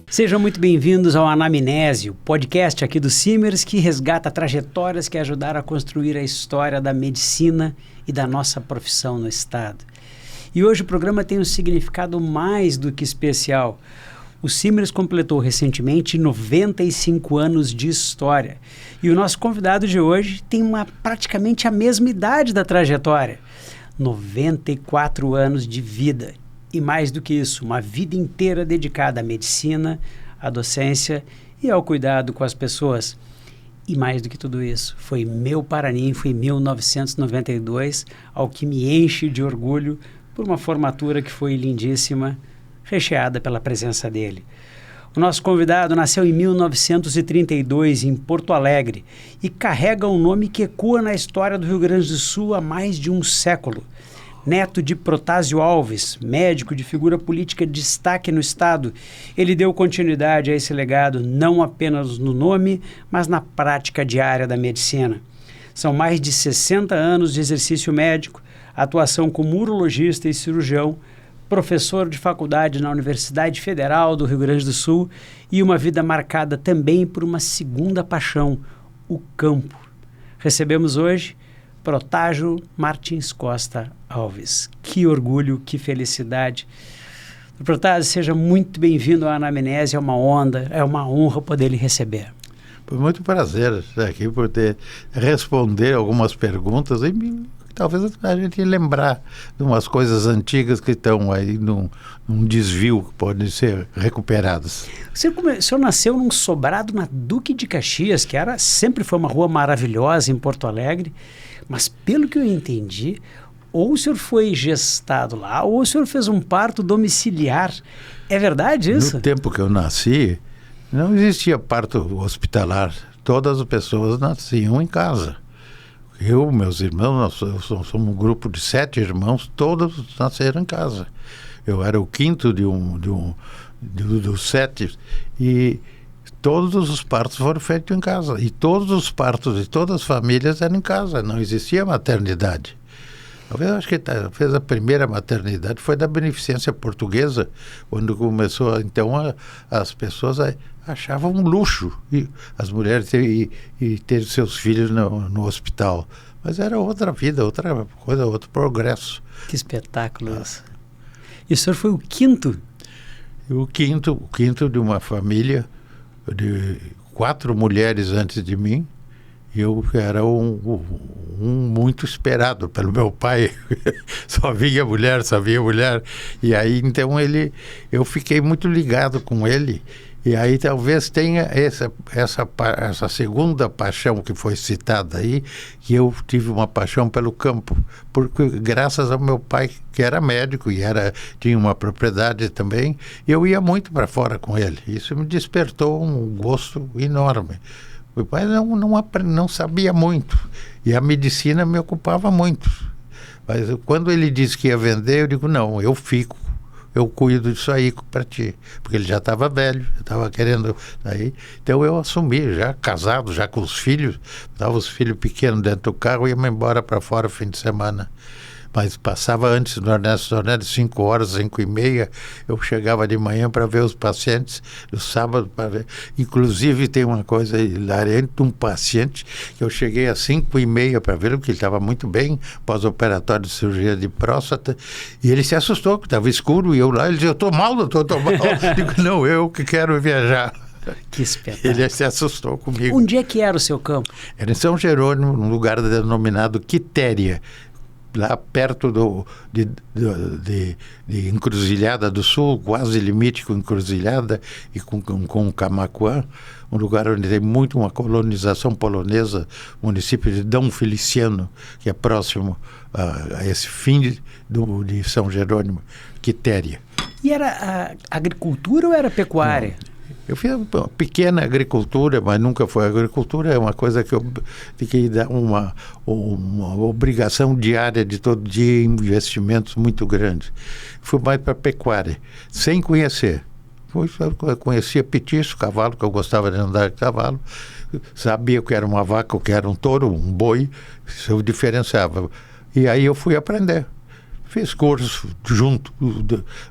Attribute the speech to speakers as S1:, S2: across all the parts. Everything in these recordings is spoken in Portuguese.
S1: Sejam muito bem-vindos ao Anamnese, o podcast aqui do Simers que resgata trajetórias que ajudaram a construir a história da medicina e da nossa profissão no Estado. E hoje o programa tem um significado mais do que especial. O Simers completou recentemente 95 anos de história. E o nosso convidado de hoje tem praticamente a mesma idade da trajetória. 94 anos de vida. E mais do que isso, uma vida inteira dedicada à medicina, à docência e ao cuidado com as pessoas. E mais do que tudo isso, foi meu paraninfo em 1992, ao que me enche de orgulho por uma formatura que foi lindíssima, recheada pela presença dele. O nosso convidado nasceu em 1932 em Porto Alegre e carrega um nome que ecoa na história do Rio Grande do Sul há mais de um século. Neto de Protásio Alves, médico de figura política de destaque no Estado, ele deu continuidade a esse legado não apenas no nome, mas na prática diária da medicina. São mais de 60 anos de exercício médico, atuação como urologista e cirurgião, professor de faculdade na Universidade Federal do Rio Grande do Sul e uma vida marcada também por uma segunda paixão, o campo. Recebemos hoje Protásio Martins Costa Alves. Que orgulho, que felicidade. Protásio, seja muito bem-vindo ao Anamnese, é uma honra poder lhe receber.
S2: Foi muito prazer estar aqui, por responder algumas perguntas e talvez a gente lembrar de umas coisas antigas que estão aí num desvio que podem ser recuperadas.
S1: O senhor nasceu num sobrado na Duque de Caxias, que sempre foi uma rua maravilhosa em Porto Alegre, mas pelo que eu entendi, ou o senhor foi gestado lá, ou o senhor fez um parto domiciliar. É verdade isso?
S2: No tempo que eu nasci, não existia parto hospitalar. Todas as pessoas nasciam em casa. Eu, meus irmãos, nós somos um grupo de 7 irmãos, todos nasceram em casa. Eu era o quinto dos 7 e todos os partos foram feitos em casa. E todos os partos de todas as famílias eram em casa, não existia maternidade. Talvez acho que fez a primeira maternidade foi da Beneficência Portuguesa, quando começou, então as pessoas achavam um luxo e as mulheres ter seus filhos no hospital. Mas era outra vida, outra coisa, outro progresso.
S1: Que espetáculo isso. E o senhor foi o quinto?
S2: O quinto de uma família de 4 mulheres antes de mim. Eu era um muito esperado pelo meu pai. Só via mulher. E aí, então, eu fiquei muito ligado com ele. E aí talvez tenha essa segunda paixão que foi citada aí, que eu tive uma paixão pelo campo. Porque graças ao meu pai, que era médico e tinha uma propriedade também, eu ia muito para fora com ele. Isso me despertou um gosto enorme. Meu pai não sabia muito e a medicina me ocupava muito. Mas quando ele disse que ia vender, eu digo, não, eu cuido disso aí para ti. Porque ele já estava velho, estava querendo sair. Então eu assumi, já casado, já com os filhos, dava os filhos pequenos dentro do carro e ia embora para fora fim de semana. Mas passava antes no Ernesto 5 horas, 5h30, eu chegava de manhã para ver os pacientes, no sábado para ver. Inclusive tem uma coisa hilariante, um paciente que eu cheguei às 5h30 para ver, porque ele estava muito bem, pós-operatório de cirurgia de próstata, e ele se assustou, que estava escuro, e eu lá, ele dizia, eu estou mal, doutor, estou mal. Digo, não, eu que quero viajar.
S1: Que espetáculo.
S2: Ele se assustou comigo.
S1: Onde é que era o seu campo?
S2: Era em São Jerônimo, num lugar denominado Quitéria, lá perto de Encruzilhada do Sul, quase limite com Encruzilhada e com Camaquã, um lugar onde tem muito uma colonização polonesa, o município de Dom Feliciano, que é próximo a esse fim de São Jerônimo, Quitéria.
S1: E era agricultura ou era pecuária?
S2: Não. Eu fiz uma pequena agricultura, mas nunca foi agricultura, é uma coisa que eu fiquei dar uma obrigação diária de todo dia, investimentos muito grandes. Fui mais para pecuária, sem conhecer. Eu conhecia petiço, cavalo, que eu gostava de andar de cavalo, sabia o que era uma vaca, o que era um touro, um boi, isso eu diferenciava. E aí eu fui aprender. Fiz curso junto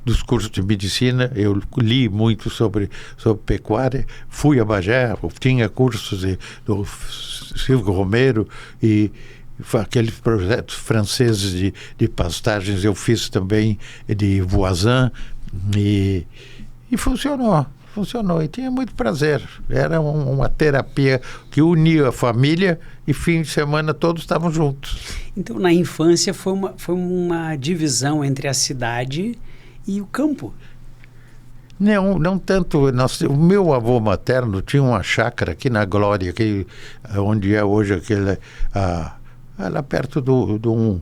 S2: dos cursos de medicina, eu li muito sobre pecuária, fui a Bagé, tinha cursos do Silvio Romero e aqueles projetos franceses de pastagens eu fiz também, de Voisin, e funcionou e tinha muito prazer. Era uma terapia que unia a família e fim de semana todos estavam juntos.
S1: Então, na infância foi uma divisão entre a cidade e o campo.
S2: Não tanto. O meu avô materno tinha uma chácara aqui na Glória, onde é hoje aquele... lá perto de um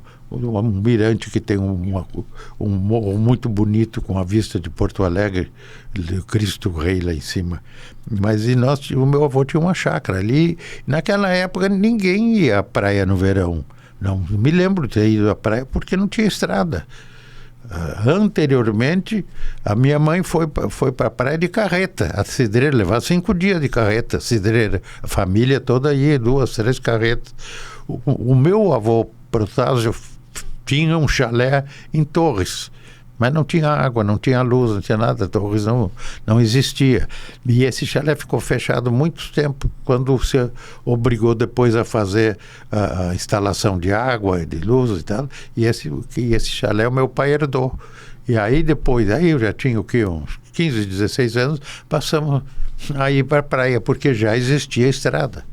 S2: mirante que tem um morro muito bonito com a vista de Porto Alegre, do Cristo Rei lá em cima. Mas o meu avô tinha uma chácara ali. Naquela época ninguém ia à praia no verão. Não me lembro de ter ido à praia porque não tinha estrada. Anteriormente, a minha mãe foi para a praia de carreta, a Cidreira, levava 5 dias de carreta, Cidreira. A família toda ia, 2, 3 carretas. O meu avô Protásio tinha um chalé em Torres, mas não tinha água, não tinha luz, não tinha nada, Torres não existia. E esse chalé ficou fechado muito tempo, quando se obrigou depois a fazer a instalação de água, de luz e tal, e esse chalé o meu pai herdou. E aí depois, eu já tinha uns 15, 16 anos, passamos a ir para a praia, porque já existia estrada.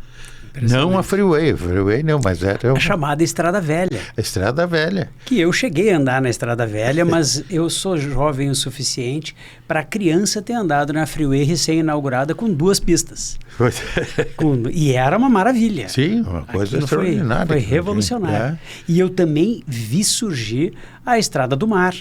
S2: Não a freeway não, mas era
S1: a chamada Estrada Velha.
S2: Estrada Velha.
S1: Que eu cheguei a andar na Estrada Velha, mas eu sou jovem o suficiente para criança ter andado na freeway recém-inaugurada com 2 pistas. E era uma maravilha.
S2: Sim, uma coisa extraordinária.
S1: Foi revolucionário. E eu também vi surgir a Estrada do Mar,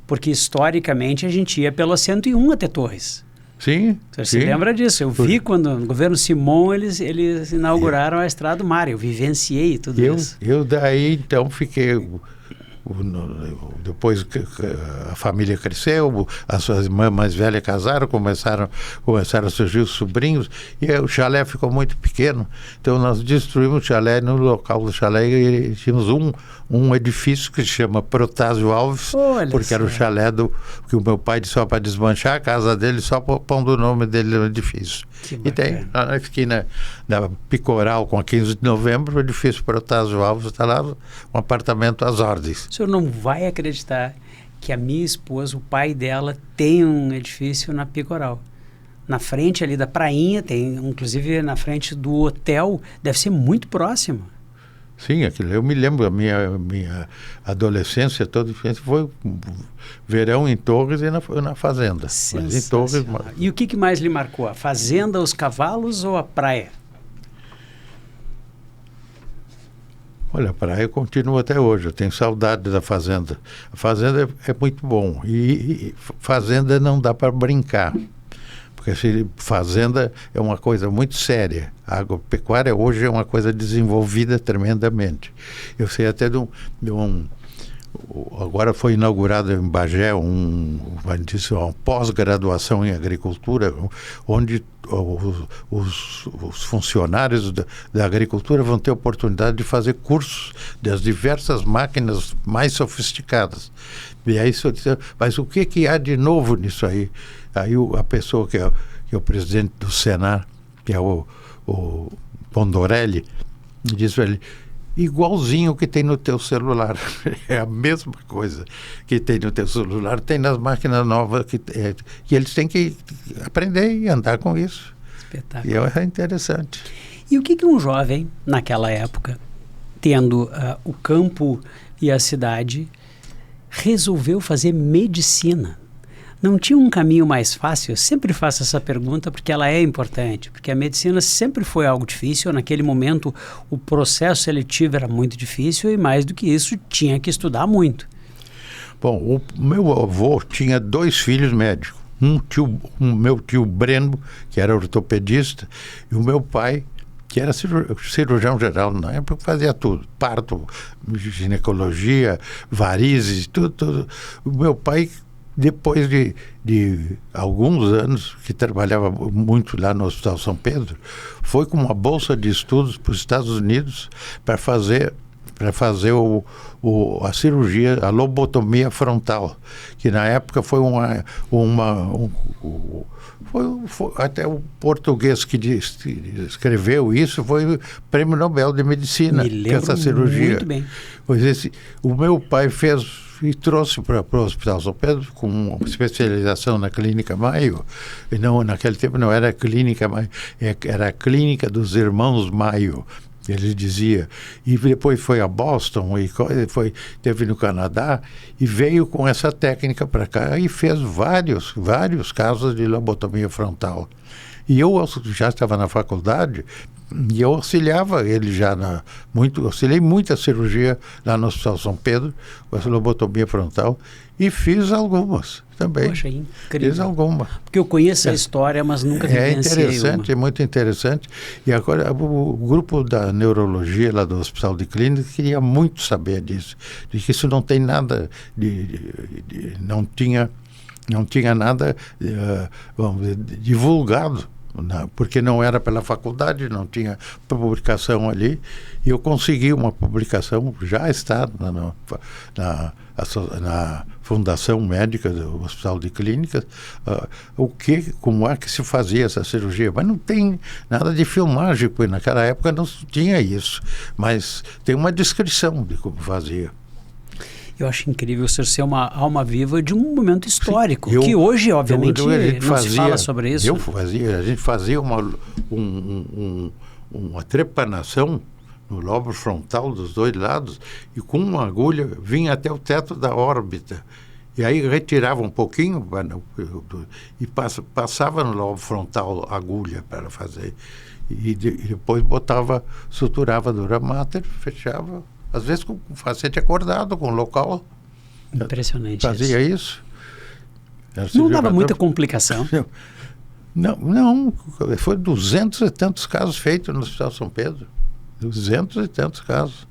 S1: porque historicamente a gente ia pela 101 até Torres.
S2: Sim.
S1: Você se lembra disso? Eu vi quando no governo Simon eles inauguraram a Estrada do Mar, eu vivenciei tudo isso. Eu daí então fiquei... Depois que a família cresceu, as suas irmãs mais velhas casaram, começaram a surgir os sobrinhos, e o chalé ficou muito pequeno. Então nós destruímos o chalé. No local do chalé e tínhamos um edifício que se chama Protásio Alves. Olha,
S2: porque era o chalé que o meu pai disse só para desmanchar a casa dele, só pondo o nome dele no edifício. E tem, eu fiquei na Picoral com a 15 de novembro, o edifício Protásio Alves está lá, um apartamento às ordens.
S1: O senhor não vai acreditar que a minha esposa, o pai dela, tem um edifício na Picoral. Na frente ali da prainha, tem, inclusive na frente do hotel, deve ser muito próximo.
S2: Sim, aquilo, eu me lembro, a minha adolescência toda foi verão em Torres e na fazenda. Mas em Torres...
S1: E o que mais lhe marcou? A fazenda, os cavalos ou a praia?
S2: Olha, a praia continua até hoje, eu tenho saudade da fazenda. A fazenda é muito bom e fazenda não dá para brincar. Porque fazenda é uma coisa muito séria. A agropecuária hoje é uma coisa desenvolvida tremendamente. Eu sei até agora foi inaugurado em Bagé uma pós-graduação em agricultura, onde os funcionários da agricultura vão ter oportunidade de fazer cursos das diversas máquinas mais sofisticadas. E aí, mas o que há de novo nisso aí? Aí a pessoa que é o presidente do Senar, que é o Pondorelli, diz para ele: igualzinho que tem no teu celular. É a mesma coisa que tem no teu celular, tem nas máquinas novas, que eles têm que aprender e andar com isso.
S1: Espetáculo.
S2: E é interessante.
S1: E o que um jovem, naquela época, tendo o campo e a cidade, resolveu fazer medicina? Não tinha um caminho mais fácil? Eu sempre faço essa pergunta porque ela é importante, porque a medicina sempre foi algo difícil. Naquele momento, o processo seletivo era muito difícil e, mais do que isso, tinha que estudar muito.
S2: Bom, o meu avô tinha 2 filhos médicos. Meu tio Breno, que era ortopedista, e o meu pai, que era cirurgião geral, na época fazia tudo, parto, ginecologia, varizes, tudo. O meu pai, depois de alguns anos, que trabalhava muito lá no Hospital São Pedro, foi com uma bolsa de estudos para os Estados Unidos para para fazer a cirurgia, a lobotomia frontal, que na época foi foi até o português que escreveu isso, foi o Prêmio Nobel de Medicina,
S1: Me lembro
S2: essa cirurgia.
S1: muito bem.
S2: Pois o meu pai fez e trouxe para o Hospital São Pedro com uma especialização na Clínica Maio. E não, naquele tempo não era a Clínica Maio, era a Clínica dos Irmãos Maio, ele dizia. E depois foi a Boston, e teve no Canadá, e veio com essa técnica para cá e fez vários casos de lobotomia frontal. E eu já estava na faculdade e eu auxiliava ele auxiliei muita cirurgia lá no Hospital São Pedro, com essa lobotomia frontal, e fiz algumas também.
S1: Poxa, incrível.
S2: Fiz alguma.
S1: Porque eu conheço a história, mas nunca vivenciei
S2: interessante, é muito interessante. E agora o grupo da neurologia lá do Hospital de Clínica queria muito saber disso, de que isso não tem nada não tinha nada vamos dizer, divulgado, porque não era pela faculdade, não tinha publicação ali, e eu consegui uma publicação, já está na Fundação Médica do Hospital de Clínicas, como é que se fazia essa cirurgia, mas não tem nada de filmagem, porque naquela época não tinha isso, mas tem uma descrição de como fazia.
S1: Eu acho incrível o senhor ser uma alma viva de um momento histórico, que hoje, obviamente, não se fala sobre isso.
S2: A gente fazia uma trepanação no lobo frontal dos dois lados e com uma agulha vinha até o teto da órbita. E aí retirava um pouquinho e passava no lobo frontal a agulha para fazer. E depois suturava dura mater, fechava. Às vezes com o paciente acordado, com o local.
S1: Impressionante.
S2: Fazia isso.
S1: Não dava muita complicação?
S2: Não. Foi 200 e tantos casos feitos no Hospital São Pedro. 200 e tantos casos.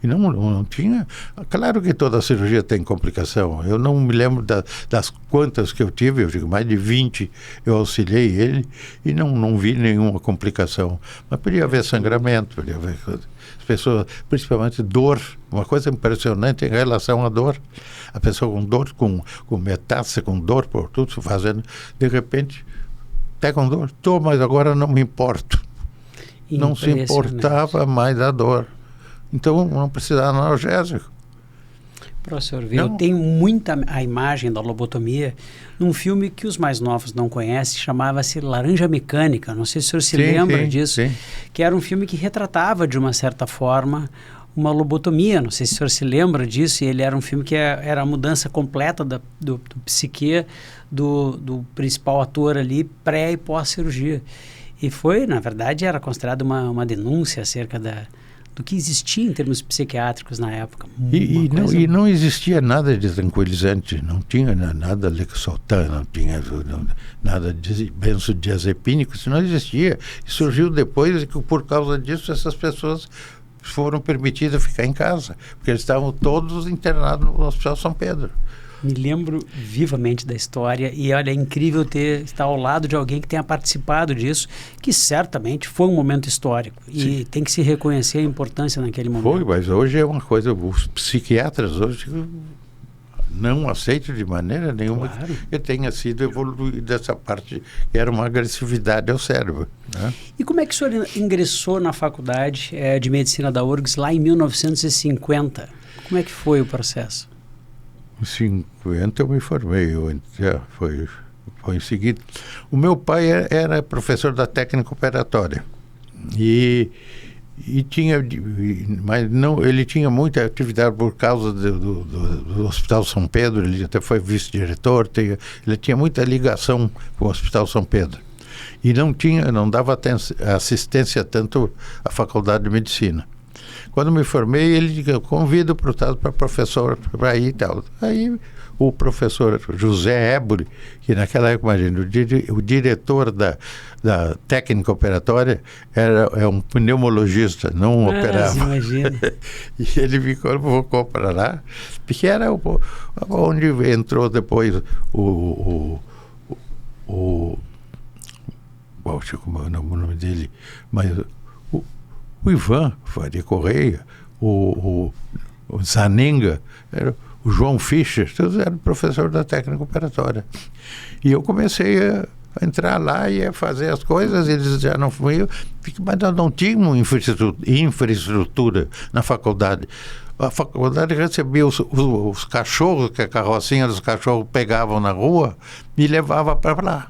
S2: E não tinha... Claro que toda cirurgia tem complicação. Eu não me lembro das quantas que eu tive, eu digo, mais de 20 eu auxiliei ele e não vi nenhuma complicação. Mas podia haver sangramento, podia haver... As pessoas, principalmente dor, uma coisa impressionante em relação à dor. A pessoa com dor, com metástase, com dor por tudo, fazendo, de repente, até com dor, mas agora não me importo. Não se importava mais da dor. Então, não precisava de analgésico.
S1: Professor, eu tenho muita a imagem da lobotomia num filme que os mais novos não conhecem, chamava-se Laranja Mecânica. Não sei se o senhor se lembra disso.
S2: Sim.
S1: Que era um filme que retratava, de uma certa forma, uma lobotomia. Não sei se o senhor se lembra disso. E ele era um filme que era a mudança completa do psique do principal ator ali, pré e pós-cirurgia. E foi, na verdade, era considerado uma denúncia acerca do que existia em termos psiquiátricos na época.
S2: E não existia nada de tranquilizante, não tinha nada Lexotan, não tinha nada de benzodiazepínico, isso não existia. E surgiu depois e que por causa disso essas pessoas foram permitidas ficar em casa, porque eles estavam todos internados no Hospital São Pedro.
S1: Me lembro vivamente da história e olha, é incrível estar ao lado de alguém que tenha participado disso, que certamente foi um momento histórico. Sim. E tem que se reconhecer a importância naquele momento.
S2: Foi, mas hoje é uma coisa, os psiquiatras hoje não aceitam de maneira nenhuma que tenha sido evoluído essa parte, que era uma agressividade ao cérebro. Né?
S1: E como é que o senhor ingressou na faculdade de medicina da URGS lá em 1950? Como é que foi o processo?
S2: Em 50 eu me formei, foi em seguida. O meu pai era professor da técnica operatória e mas não, ele tinha muita atividade por causa do Hospital São Pedro, ele até foi vice-diretor, ele tinha muita ligação com o Hospital São Pedro e não dava assistência tanto à Faculdade de Medicina. Quando me formei, ele disse, convido para professor para ir e tal. Aí o professor José Ébori, que naquela época, imagina, o diretor da técnica operatória é um pneumologista, não operava.
S1: Imagina.
S2: E ele me convocou para lá, porque era onde entrou depois como é o nome dele, mas o Ivan Faria Correia, o Zanenga, o João Fischer, todos eram professor da técnica operatória. E eu comecei a entrar lá e a fazer as coisas, eles já não foram, mas nós não tínhamos infraestrutura na faculdade. A faculdade recebia os cachorros, que a carrocinha dos cachorros pegavam na rua, e levava para lá,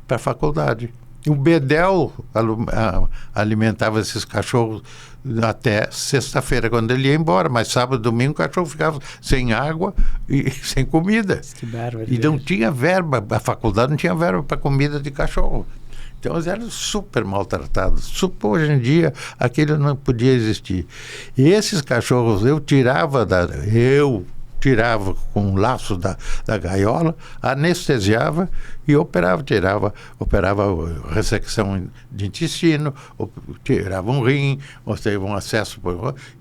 S2: para a faculdade. O Bedel alimentava esses cachorros até sexta-feira, quando ele ia embora, mas sábado e domingo o cachorro ficava sem água e sem comida.
S1: Que bárbaro.
S2: E não tinha verba, a faculdade não tinha verba para comida de cachorro. Então eles eram super maltratados. Hoje em dia aquilo não podia existir. E esses cachorros eu tirava com um laço da gaiola, anestesiava e operava ressecção de intestino, tirava um rim, mostrava um acesso,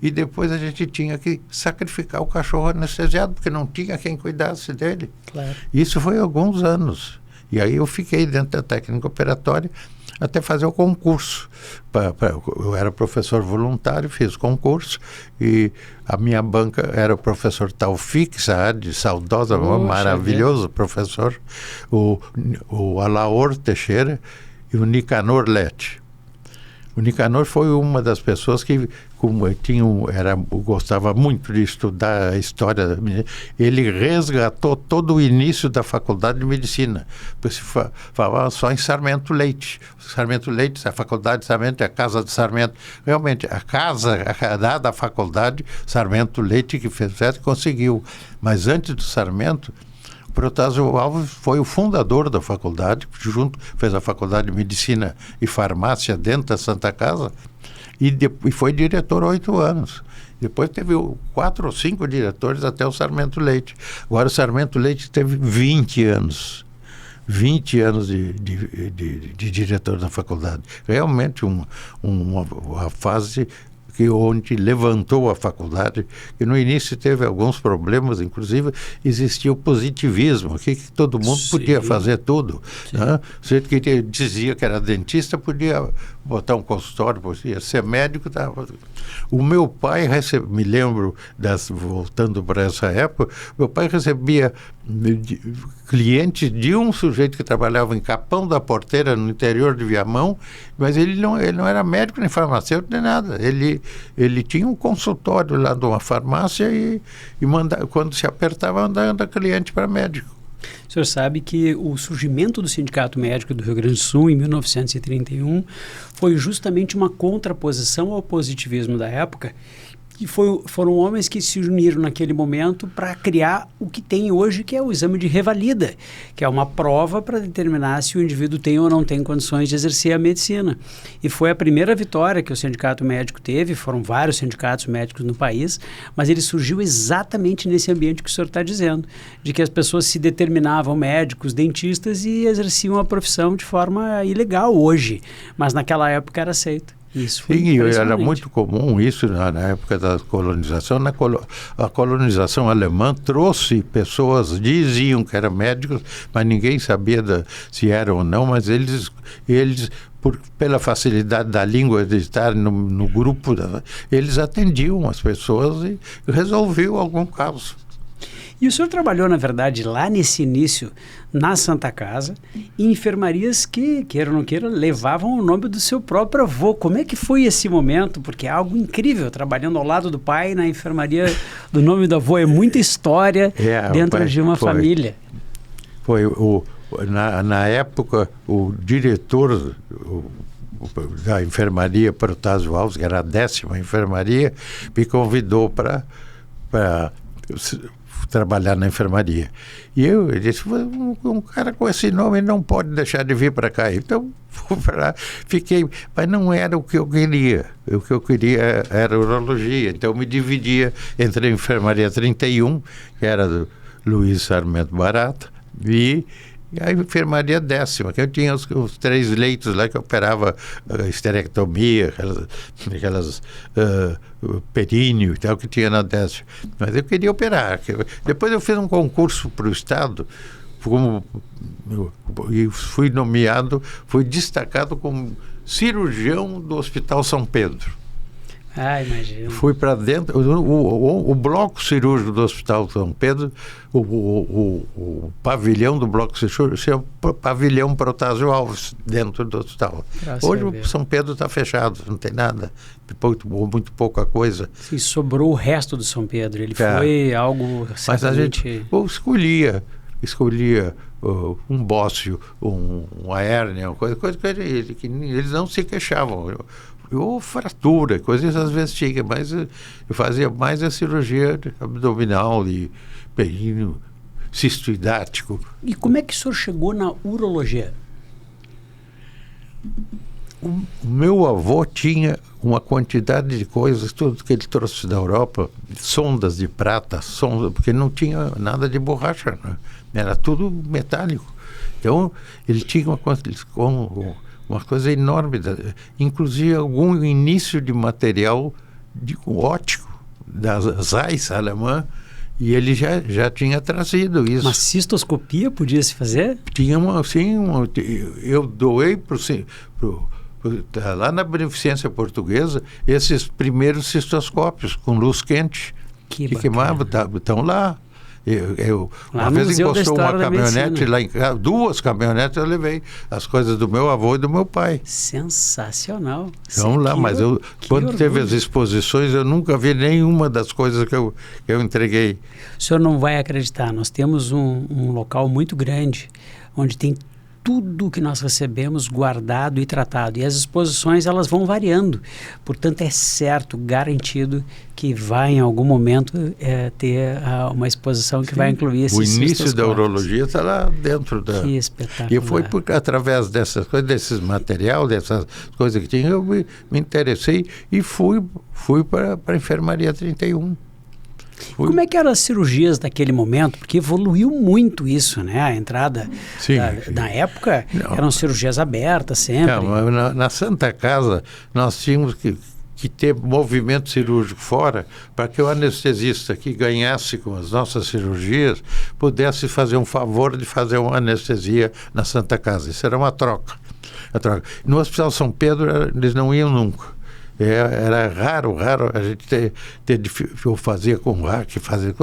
S2: e depois a gente tinha que sacrificar o cachorro anestesiado, porque não tinha quem cuidasse dele.
S1: Claro.
S2: Isso foi há alguns anos. E aí eu fiquei dentro da técnica operatória até fazer o concurso. Eu era professor voluntário, fiz concurso, e a minha banca era o professor Taufik Saad, saudosa, maravilhoso professor, o Alaor Teixeira e o Nicanor Lete. O Nicanor foi uma das pessoas que gostava muito de estudar a história da medicina. Ele resgatou todo o início da faculdade de medicina, porque se falava só em Sarmento Leite. Sarmento Leite, a faculdade de Sarmento é a casa de Sarmento. Realmente, a casa da faculdade, Sarmento Leite, que fez certo, conseguiu. Mas antes do Sarmento, Protásio Alves foi o fundador da faculdade, fez a faculdade de Medicina e Farmácia dentro da Santa Casa, e foi diretor 8 anos. Depois teve 4 ou 5 diretores até o Sarmento Leite. Agora o Sarmento Leite teve 20 anos. 20 anos de diretor da faculdade. Realmente uma fase onde levantou a faculdade, que no início teve alguns problemas, inclusive existia o positivismo, que todo mundo podia fazer tudo. Né? O jeito que dizia que era dentista podia botar um consultório, podia ser médico. O meu pai, me lembro, voltando para essa época, meu pai recebia clientes de um sujeito que trabalhava em Capão da Porteira, no interior de Viamão, mas ele não era médico nem farmacêutico nem nada. Ele tinha um consultório lá de uma farmácia e quando se apertava, mandava cliente para médico.
S1: O senhor sabe que o surgimento do Sindicato Médico do Rio Grande do Sul, em 1931, foi justamente uma contraposição ao positivismo da época, e foram homens que se uniram naquele momento para criar o que tem hoje, que é o exame de revalida, que é uma prova para determinar se o indivíduo tem ou não tem condições de exercer a medicina. E foi a primeira vitória que o sindicato médico teve, foram vários sindicatos médicos no país, mas ele surgiu exatamente nesse ambiente que o senhor está dizendo, de que as pessoas se determinavam médicos, dentistas e exerciam a profissão de forma ilegal hoje, mas naquela época era aceito.
S2: Sim, era muito comum isso na época da colonização. A colonização alemã trouxe pessoas, diziam que eram médicos, mas ninguém sabia se eram ou não, mas eles pela facilidade da língua de estar no grupo, eles atendiam as pessoas e resolviam algum caso.
S1: E o senhor trabalhou, na verdade, lá nesse início, na Santa Casa, em enfermarias que, queira ou não queira, levavam o nome do seu próprio avô. Como é que foi esse momento? Porque é algo incrível, trabalhando ao lado do pai, na enfermaria do nome do avô. É muita história dentro de uma família.
S2: Na época, o diretor da enfermaria Protásio Alves, que era a 10ª enfermaria, me convidou para trabalhar na enfermaria. E eu disse, um cara com esse nome não pode deixar de vir para cá. Então, fui para lá, fiquei, mas não era o que eu queria. O que eu queria era urologia. Então, eu me dividia entre a enfermaria 31, que era do Luiz Sarmento Barata, e a enfermaria 10ª, que eu tinha os 3 leitos lá que operava esterectomia, aquelas períneo e tal que tinha na 10ª. Mas eu queria operar. Depois eu fiz um concurso para o Estado, e fui destacado como cirurgião do Hospital São Pedro.
S1: Ah, imagino.
S2: Fui para dentro, o bloco cirúrgico do Hospital São Pedro, o pavilhão do bloco cirúrgico, é o pavilhão Protásio Alves, dentro do hospital. Hoje o São Pedro está fechado, não tem nada, muito pouca coisa.
S1: Sim, sobrou o resto do São Pedro, ele foi algo
S2: Mas a gente escolhia um bócio, uma hérnia, uma coisa que eles não se queixavam. Ou fratura, coisas às vezes tinha, mas eu fazia mais a cirurgia abdominal e períneo cistoidático.
S1: E como é que o senhor chegou na urologia?
S2: O meu avô tinha uma quantidade de coisas, tudo que ele trouxe da Europa, sondas de prata, porque não tinha nada de borracha, né? Era tudo metálico. Então, ele tinha uma coisa enorme, inclusive algum início de material óptico da Zeiss alemã, e ele já tinha trazido isso.
S1: Uma cistoscopia podia se fazer?
S2: Tinha eu doei lá na Beneficência Portuguesa esses primeiros cistoscópios com luz quente que queimavam, estão lá. Uma vez encostou uma caminhonete lá em casa, 2 caminhonetes eu levei as coisas do meu avô e do meu pai.
S1: Sensacional.
S2: Então lá, mas quando teve as exposições eu nunca vi nenhuma das coisas que eu entreguei.
S1: O senhor não vai acreditar, nós temos um local muito grande onde tem tudo que nós recebemos guardado e tratado. E as exposições, elas vão variando. Portanto, é certo, garantido, que vai em algum momento ter uma exposição que vai incluir esses
S2: O início da urologia está lá dentro da...
S1: Que espetacular.
S2: E foi através dessas coisas, desses materiais, dessas coisas que tinha, eu me interessei e fui para a Enfermaria 31.
S1: Como é que eram as cirurgias daquele momento? Porque evoluiu muito isso, né? A entrada, na época, eram cirurgias abertas sempre.
S2: Na Santa Casa, nós tínhamos que ter movimento cirúrgico fora para que o anestesista que ganhasse com as nossas cirurgias pudesse fazer um favor de fazer uma anestesia na Santa Casa. Isso era uma troca. No Hospital São Pedro, eles não iam nunca. Era raro a gente ter eu fazia com hack,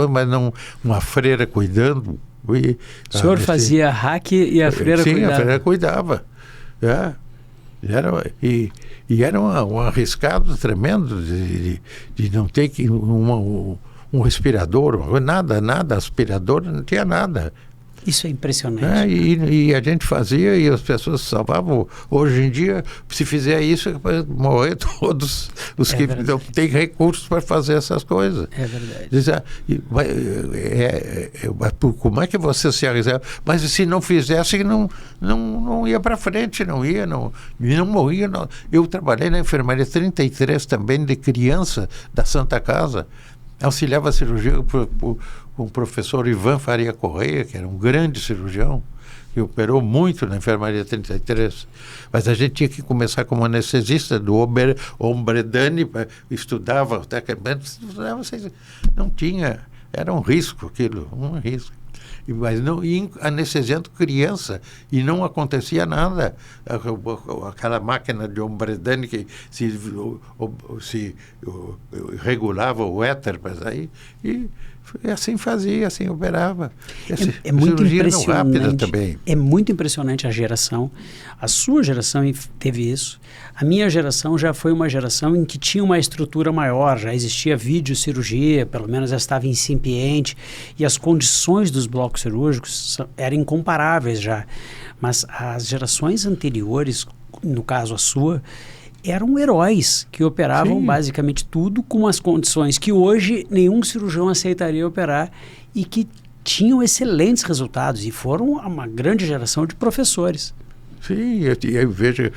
S2: mas não uma freira cuidando.
S1: O senhor fazia hack e a freira cuidava?
S2: Sim, a freira cuidava. Era um arriscado tremendo de não ter um respirador, nada, aspirador, não tinha nada.
S1: Isso é impressionante.
S2: E a gente fazia e as pessoas se salvavam. Hoje em dia, se fizer isso, morrer todos os que não têm recursos para fazer essas coisas.
S1: É verdade.
S2: Como é que você se arriscava? Mas se não fizesse, não ia para frente, não morria. Não. Eu trabalhei na enfermaria 33 também, de criança, da Santa Casa. Auxiliava a cirurgia com o professor Ivan Faria Correia, que era um grande cirurgião, que operou muito na enfermaria 33. Mas a gente tinha que começar como anestesista do Ombredani, estudava, não tinha, era um risco aquilo, mas não anestesiando criança e não acontecia nada. Aquela máquina de Ombredani que se regulava o éter, mas aí e assim fazia, assim operava.
S1: É muito impressionante.
S2: Rápida também.
S1: É muito impressionante a geração. A sua geração teve isso. A minha geração já foi uma geração em que tinha uma estrutura maior, já existia videocirurgia, pelo menos já estava incipiente, e as condições dos blocos cirúrgicos eram incomparáveis já. Mas as gerações anteriores, no caso a sua, eram heróis que operavam basicamente tudo com as condições que hoje nenhum cirurgião aceitaria operar e que tinham excelentes resultados e foram uma grande geração de professores.
S2: Sim, eu vejo...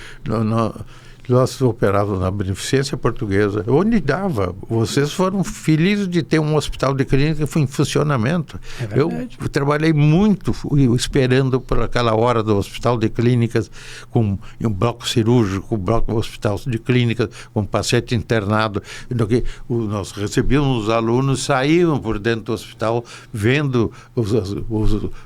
S2: Nós operávamos na Beneficência Portuguesa, onde dava. Vocês foram felizes de ter um hospital de clínica em funcionamento. Eu trabalhei muito esperando por aquela hora do hospital de clínicas, com um bloco cirúrgico, um bloco hospital de clínicas, com um paciente internado. Nós recebíamos os alunos, saíam por dentro do hospital, vendo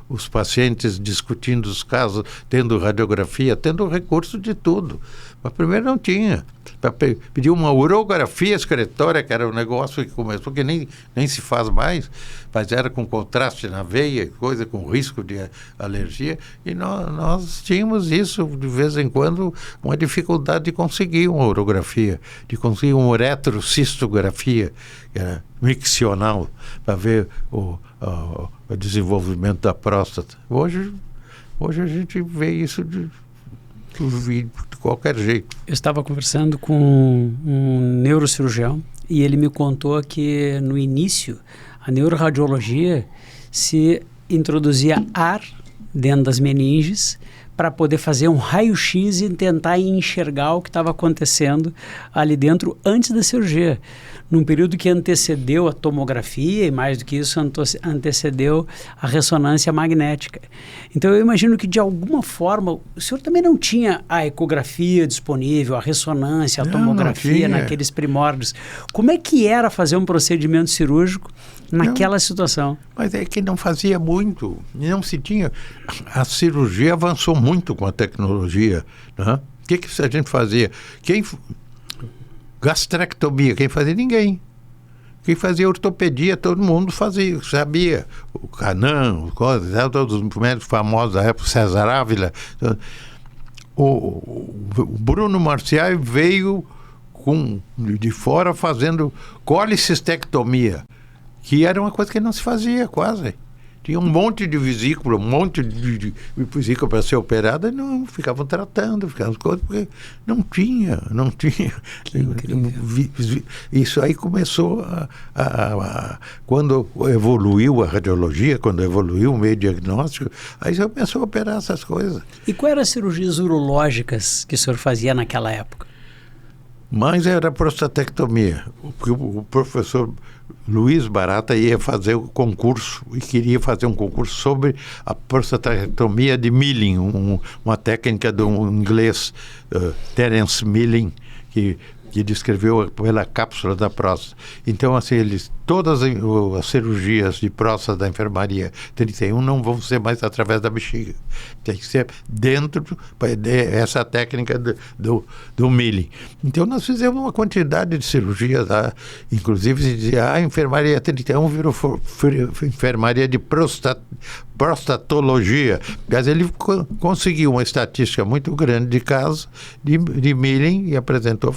S2: os pacientes, discutindo os casos, tendo radiografia, tendo recurso de tudo. Mas primeiro não tinha. Para pedir uma urografia excretória, que era um negócio que começou, que nem se faz mais, mas era com contraste na veia, coisa com risco de alergia, e nós tínhamos isso, de vez em quando, uma dificuldade de conseguir uma urografia, de conseguir uma uretrocistografia, que era miccional, para ver o desenvolvimento da próstata. Hoje a gente vê isso de qualquer jeito.
S1: Eu estava conversando com um neurocirurgião e ele me contou que no início a neuroradiologia se introduzia ar dentro das meninges para poder fazer um raio-x e tentar enxergar o que estava acontecendo ali dentro antes da cirurgia, num período que antecedeu a tomografia e, mais do que isso, antecedeu a ressonância magnética. Então, eu imagino que, de alguma forma, o senhor também não tinha a ecografia disponível, a ressonância, a tomografia naqueles primórdios. Como é que era fazer um procedimento cirúrgico naquela situação?
S2: Mas é que não fazia muito, não se tinha. A cirurgia avançou muito com a tecnologia, né? O que a gente fazia? Gastrectomia, quem fazia? Ninguém. Quem fazia ortopedia, todo mundo fazia, sabia. O Canan, todos os médicos famosos da época, César Ávila. O Bruno Marcial veio de fora fazendo colicistectomia, que era uma coisa que não se fazia quase. Tinha um monte de vesícula, um monte de vesícula para ser operada, e não ficavam tratando, porque não tinha. Isso aí começou quando evoluiu a radiologia, quando evoluiu o meio diagnóstico, aí já começou a operar essas coisas.
S1: E quais eram as cirurgias urológicas que o senhor fazia naquela época?
S2: Mas era prostatectomia, porque o professor Luiz Barata ia fazer o concurso e queria fazer um concurso sobre a prostatectomia de Milling, uma técnica do inglês Terence Milling, que descreveu pela cápsula da próstata. Então, assim, todas as cirurgias de próstata da enfermaria 31 não vão ser mais através da bexiga. Tem que ser dentro essa técnica do Milling. Então, nós fizemos uma quantidade de cirurgias lá. Inclusive, se dizia, a enfermaria 31 virou enfermaria de prostatologia. Mas ele conseguiu uma estatística muito grande de casos de Milling e apresentou,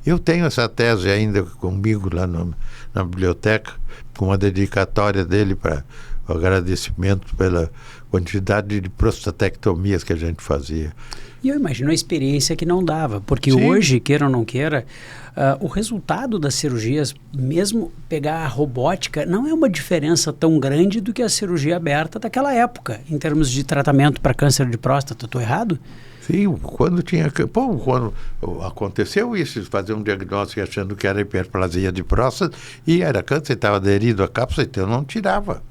S2: Eu tenho essa tese ainda comigo lá na biblioteca, com uma dedicatória dele para o agradecimento pela quantidade de prostatectomias que a gente fazia.
S1: E eu imagino a experiência que não dava, porque
S2: Sim.
S1: Hoje, queira ou não queira, o resultado das cirurgias, mesmo pegar a robótica, não é uma diferença tão grande do que a cirurgia aberta daquela época, em termos de tratamento para câncer de próstata. Estou errado?
S2: Sim, quando aconteceu isso, fazer um diagnóstico achando que era hiperplasia de próstata e era câncer, estava aderido à cápsula, então não tirava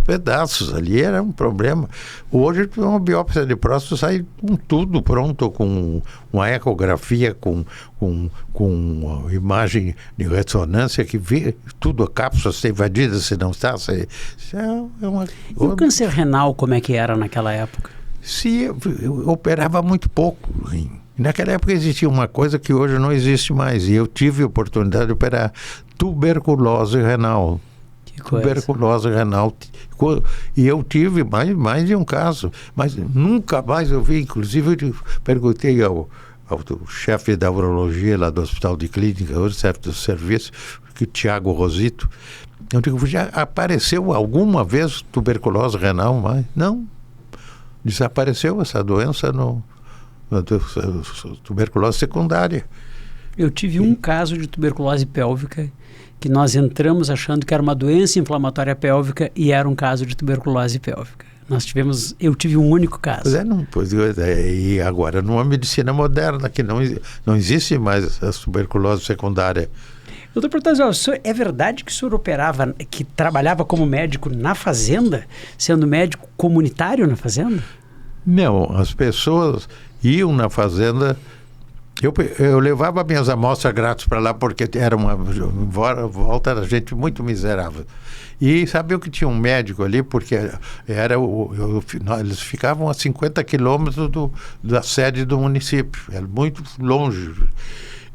S2: pedaços, ali era um problema. Hoje, uma biópsia de próstata sai com tudo pronto, com uma ecografia, com uma imagem de ressonância que vê tudo, a cápsula se invadida, se não está.
S1: E o câncer renal, como é que era naquela época?
S2: Eu operava muito pouco. Naquela época existia uma coisa que hoje não existe mais, e eu tive a oportunidade de operar tuberculose renal. Tuberculose renal. E eu tive mais de um caso, mas nunca mais eu vi. Inclusive, eu perguntei ao chefe da urologia lá do Hospital de Clínica, hoje chefe do serviço, que Tiago Rosito. Eu digo, já apareceu alguma vez tuberculose renal? Mas não. Desapareceu essa doença tuberculose secundária.
S1: Eu tive um caso de tuberculose pélvica que nós entramos achando que era uma doença inflamatória pélvica e era um caso de tuberculose pélvica. Eu tive um único caso.
S2: E agora numa medicina moderna que não existe mais a tuberculose secundária.
S1: Doutor Protásio, é verdade que o senhor operava, que trabalhava como médico na fazenda, sendo médico comunitário na fazenda?
S2: Não, as pessoas iam na fazenda Eu levava minhas amostras grátis para lá porque era volta era gente muito miserável. E sabia que tinha um médico ali, porque eles ficavam a 50 quilômetros da sede do município, era muito longe.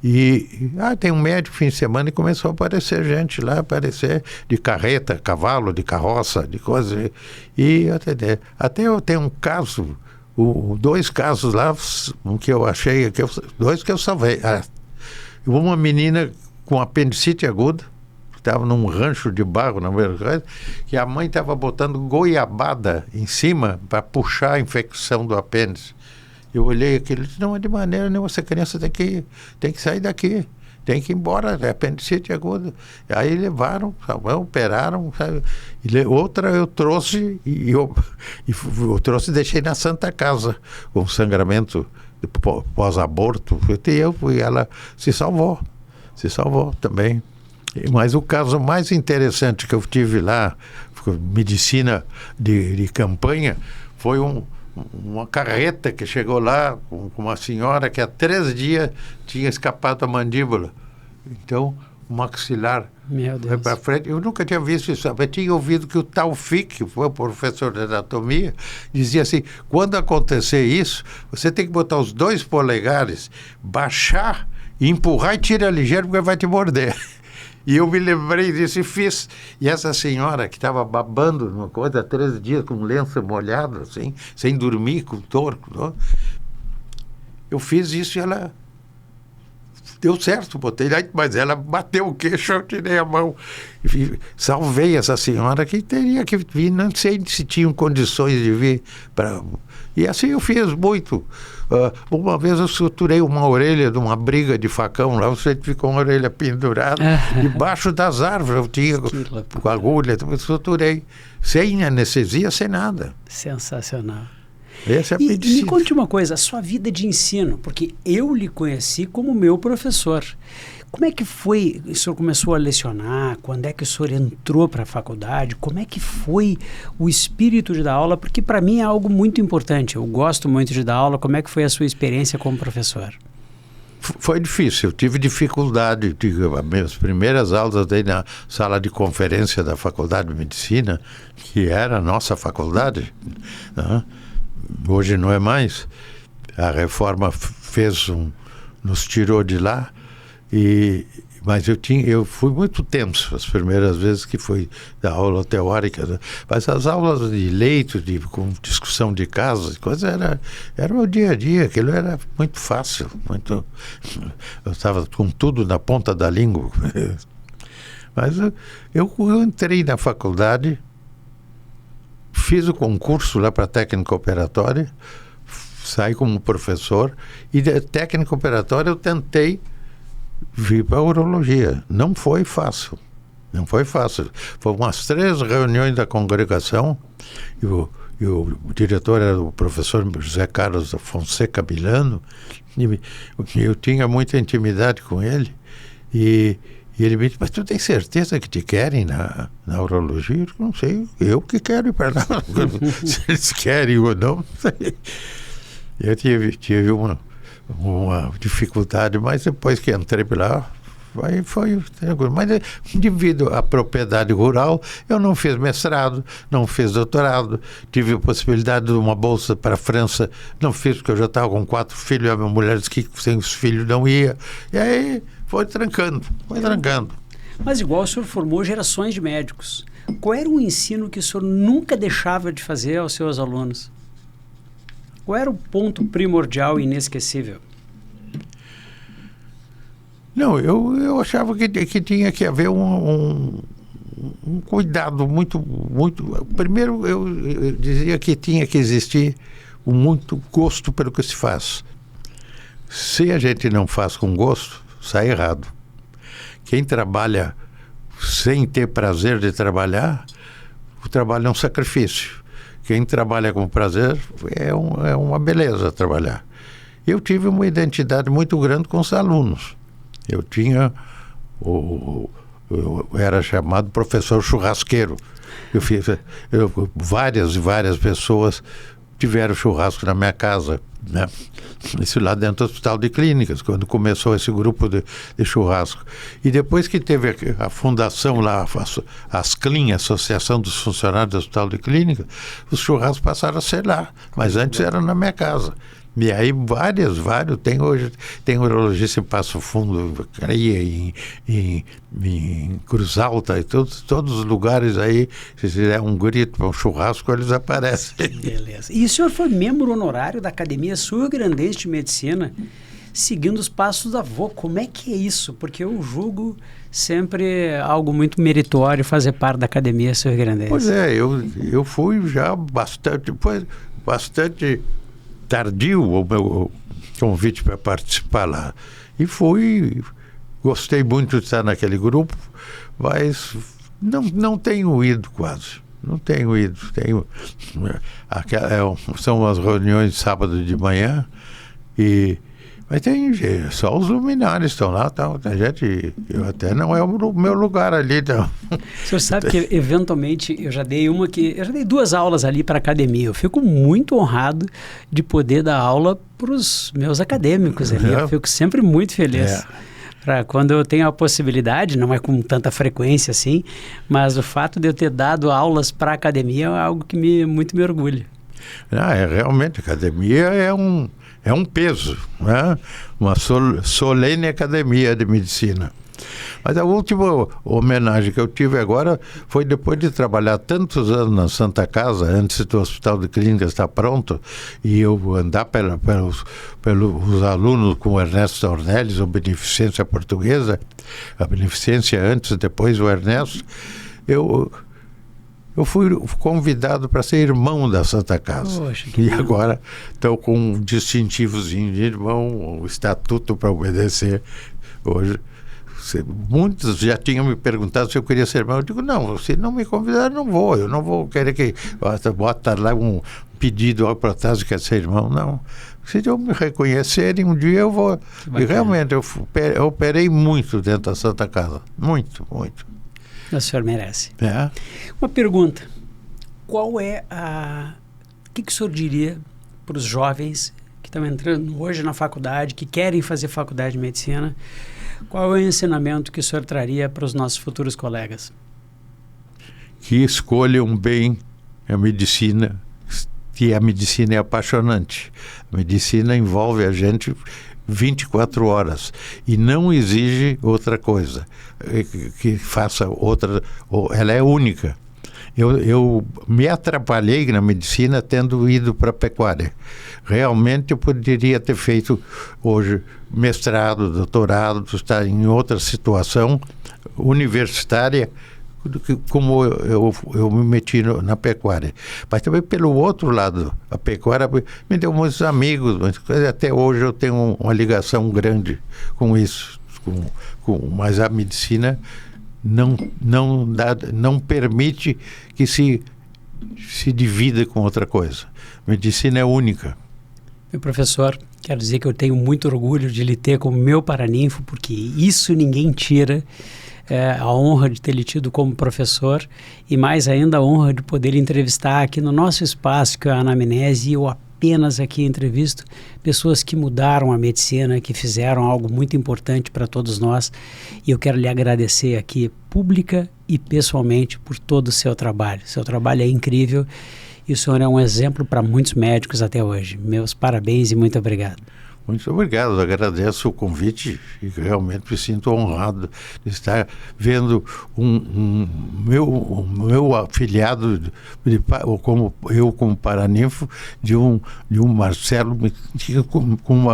S2: E tem um médico fim de semana, e começou a aparecer gente lá, aparecer de carreta, cavalo, de carroça, de coisa. E até eu tenho um caso, dois casos lá, um que eu achei, dois que eu salvei. Uma menina com apendicite aguda, estava num rancho de barro, na verdade, que a mãe estava botando goiabada em cima para puxar a infecção do apêndice. Eu olhei aquilo e disse, não, de maneira nenhuma, essa criança tem que sair daqui, tem que ir embora, é apendicite aguda. Aí levaram, operaram, sabe? Outra eu trouxe, eu trouxe e deixei na Santa Casa, com sangramento pós-aborto, e ela se salvou também. Mas o caso mais interessante que eu tive lá, medicina de campanha, foi uma carreta que chegou lá com uma senhora que há 3 dias tinha escapado a mandíbula. Então, o maxilar foi para frente. Eu nunca tinha visto isso. Eu tinha ouvido que o Taufik, que foi o professor de anatomia, dizia assim, quando acontecer isso, você tem que botar os 2 polegares, baixar, empurrar e tirar ligeiro, porque vai te morder. E eu me lembrei disso e fiz. E essa senhora que estava babando uma coisa há 13 dias com lenço molhado, assim, sem dormir, com torco, não? Eu fiz isso e ela deu certo, botei lá, mas ela bateu o queixo, eu tirei a mão. E salvei essa senhora que teria que vir, não sei se tinham condições de vir para... E assim eu fiz muito. Uma vez eu suturei uma orelha de uma briga de facão lá, você ficou uma orelha pendurada, debaixo das árvores, eu tinha com agulha, eu suturei, sem anestesia, sem nada.
S1: Sensacional.
S2: Essa é a medicina.
S1: Me conte uma coisa, a sua vida de ensino, porque eu lhe conheci como meu professor. Como é que foi? O senhor começou a lecionar? Quando é que o senhor entrou para a faculdade? Como é que foi o espírito de dar aula? Porque para mim é algo muito importante. Eu gosto muito de dar aula. Como é que foi a sua experiência como professor?
S2: Foi difícil. Eu tive dificuldade. As minhas primeiras aulas eu dei na sala de conferência da Faculdade de Medicina, que era a nossa faculdade, né? Hoje não é mais. A reforma nos tirou de lá. Mas eu fui muito tenso as primeiras vezes que fui da aula teórica, mas as aulas de leito, com discussão de casos, coisa era o dia a dia, aquilo era muito fácil, eu estava com tudo na ponta da língua. Mas eu entrei na faculdade, fiz o concurso lá para técnica operatória, saí como professor, e de técnica operatória eu tentei vir para a urologia. Não foi fácil. Foram umas 3 reuniões da congregação, e o diretor era o professor José Carlos Fonseca Milano, e eu tinha muita intimidade com ele, e ele me disse, mas tu tem certeza que te querem na urologia? Eu não sei, eu que quero ir para lá. Se eles querem ou não sei. Eu tive uma dificuldade, mas depois que entrei lá, foi tranquilo. Mas devido à propriedade rural, eu não fiz mestrado, não fiz doutorado, tive a possibilidade de uma bolsa para a França, não fiz porque eu já estava com 4 filhos, a minha mulher disse que sem os filhos não ia, e aí foi trancando.
S1: Mas igual o senhor formou gerações de médicos, qual era o ensino que o senhor nunca deixava de fazer aos seus alunos? Qual era o ponto primordial e inesquecível?
S2: Não, eu achava que tinha que haver um cuidado muito... Primeiro, eu dizia que tinha que existir muito gosto pelo que se faz. Se a gente não faz com gosto, sai errado. Quem trabalha sem ter prazer de trabalhar, o trabalho é um sacrifício. Quem trabalha com prazer é uma beleza trabalhar. Eu tive uma identidade muito grande com os alunos. Eu tinha... eu era chamado professor churrasqueiro. Várias pessoas tiveram churrasco na minha casa, né? Isso lá dentro do Hospital de Clínicas, quando começou esse grupo de churrasco. E depois que teve a fundação lá, a ASCLIN, Associação dos Funcionários do Hospital de Clínicas, os churrascos passaram a ser lá, mas antes era na minha casa. E aí vários, tem urologista em Passo Fundo, em Cruz Alta, e todos os lugares aí, se fizer um grito para um churrasco, eles aparecem.
S1: Beleza. E o senhor foi membro honorário da Academia Sul-Grandense de Medicina, seguindo os passos da avó. Como é que é isso? Porque eu julgo sempre algo muito meritório fazer parte da Academia Sul-Grandense.
S2: Pois é, eu fui já bastante tardio o meu convite para participar lá. E gostei muito de estar naquele grupo, mas não tenho ido quase. Não tenho ido. São as reuniões de sábado de manhã, mas tem só os luminares estão lá, tem gente, até não é o meu lugar ali. Então.
S1: O senhor sabe que eventualmente eu já dei 2 aulas ali para a academia. Eu fico muito honrado de poder dar aula para os meus acadêmicos ali. Eu fico sempre muito feliz. Quando eu tenho a possibilidade, não é com tanta frequência assim, mas o fato de eu ter dado aulas para a academia é algo que muito me orgulha.
S2: Realmente, a academia é um peso, né? Uma solene academia de medicina. Mas a última homenagem que eu tive agora foi depois de trabalhar tantos anos na Santa Casa, antes do Hospital de Clínicas estar pronto, e eu andar pelos alunos com o Ernesto Ornelis, o Beneficência Portuguesa, a Beneficência antes, depois o Ernesto, eu fui convidado para ser irmão da Santa Casa.
S1: Poxa,
S2: e agora estou com um distintivozinho de irmão, um estatuto para obedecer. Hoje, muitos já tinham me perguntado se eu queria ser irmão. Eu digo, não, se não me convidar, eu não vou querer que bota lá um pedido para trás que quer ser irmão, não. Se eu me reconhecerem, um dia eu vou. E realmente, eu operei muito dentro da Santa Casa. Muito, muito.
S1: O senhor merece. Uma pergunta. O que o senhor diria para os jovens que estão entrando hoje na faculdade, que querem fazer faculdade de medicina? Qual é o ensinamento que o senhor traria para os nossos futuros colegas?
S2: Que escolham bem a medicina, que a medicina é apaixonante. A medicina envolve a gente 24 horas e não exige outra coisa que faça outra, ela é única. Eu me atrapalhei na medicina tendo ido para a pecuária. Realmente eu poderia ter feito hoje mestrado, doutorado, estar em outra situação universitária, como eu me meti na pecuária. Mas também pelo outro lado, a pecuária me deu muitos amigos, até hoje eu tenho uma ligação grande com isso, mas a medicina não permite que se divida com outra coisa. A medicina é única.
S1: Meu professor, quero dizer que eu tenho muito orgulho de lhe ter como meu paraninfo, porque isso ninguém tira. A honra de ter lhe tido como professor e mais ainda a honra de poder lhe entrevistar aqui no nosso espaço, que é a Anamnese, e eu apenas aqui entrevisto pessoas que mudaram a medicina, que fizeram algo muito importante para todos nós, e eu quero lhe agradecer aqui pública e pessoalmente por todo o seu trabalho. Seu trabalho é incrível e o senhor é um exemplo para muitos médicos até hoje. Meus parabéns e muito obrigado.
S2: Muito obrigado, agradeço o convite e realmente me sinto honrado de estar vendo meu afiliado, como paraninfo, de um Marcelo com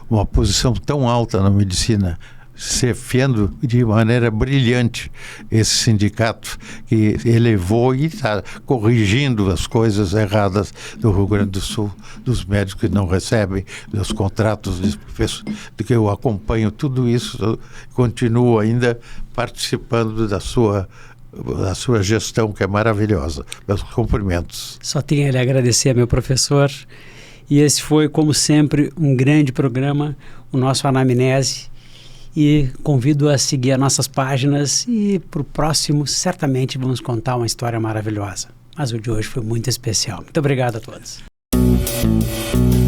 S2: uma posição tão alta na medicina, chefiando de maneira brilhante esse sindicato que elevou e está corrigindo as coisas erradas do Rio Grande do Sul, dos médicos que não recebem, dos contratos de que eu acompanho tudo isso, continuo ainda participando da sua gestão, que é maravilhosa. Meus cumprimentos.
S1: Só tenho a lhe agradecer, meu professor. E esse foi, como sempre, um grande programa, o nosso Anamnese. E convido a seguir as nossas páginas e para o próximo certamente vamos contar uma história maravilhosa. Mas o de hoje foi muito especial. Muito obrigado a todos. Tchau.